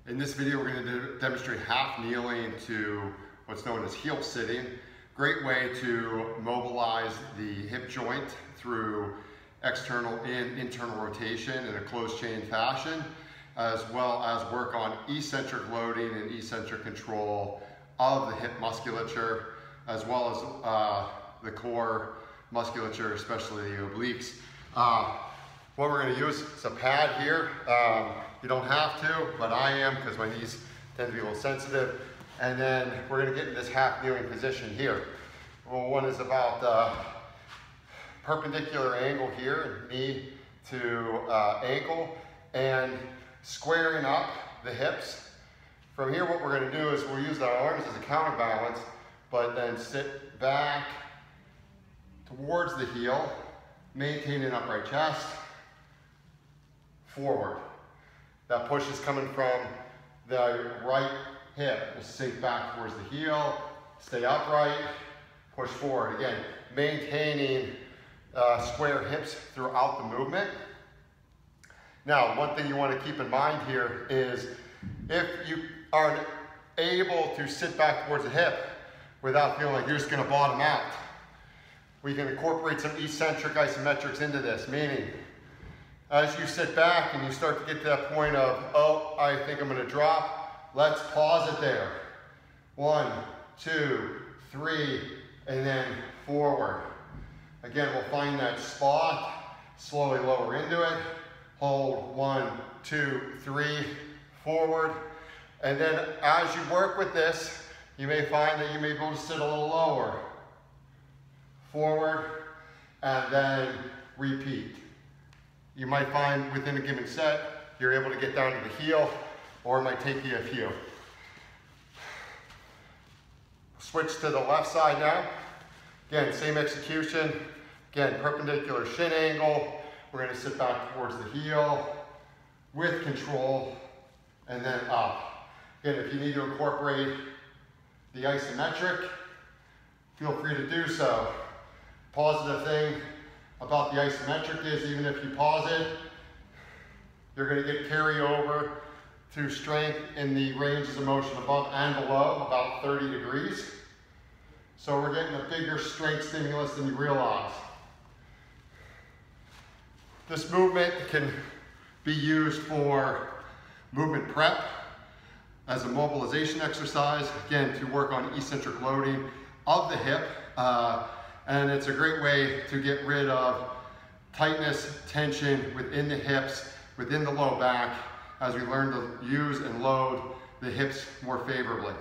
In this video, we're going to demonstrate half kneeling to what's known as heel sitting. Great way to mobilize the hip joint through external and internal rotation in a closed chain fashion, as well as work on eccentric loading and eccentric control of the hip musculature, as well as the core musculature, especially the obliques. What we're going to use is a pad here. You don't have to, but I am, because my knees tend to be a little sensitive. And then we're going to get in this half kneeling position here. Well, one is about perpendicular angle here, knee to ankle, and squaring up the hips. From here, what we're going to do is we'll use our arms as a counterbalance, but then sit back towards the heel, maintain an upright chest, forward. That push is coming from the right hip. We'll sink back towards the heel, stay upright, push forward. Again, maintaining square hips throughout the movement. Now, one thing you want to keep in mind here is if you are able to sit back towards the hip without feeling like you're just going to bottom out, we can incorporate some eccentric isometrics into this, meaning as you sit back and you start to get to that point of, oh, I think I'm going to drop, let's pause it there. 1, 2, 3, and then forward. Again, we'll find that spot, slowly lower into it, hold 1, 2, 3, forward. And then as you work with this, you may find that you may be able to sit a little lower. Forward, and then repeat. You might find within a given set, you're able to get down to the heel, or it might take you a few. Switch to the left side now. Again, same execution. Again, perpendicular shin angle. We're going to sit back towards the heel with control, and then up. Again, if you need to incorporate the isometric, feel free to do so. Positive thing about the isometric is even if you pause it, you're going to get carryover to strength in the ranges of motion above and below, about 30 degrees. So we're getting a bigger strength stimulus than you realize. This movement can be used for movement prep as a mobilization exercise, again, to work on eccentric loading of the hip. And it's a great way to get rid of tightness, tension within the hips, within the low back, as we learn to use and load the hips more favorably.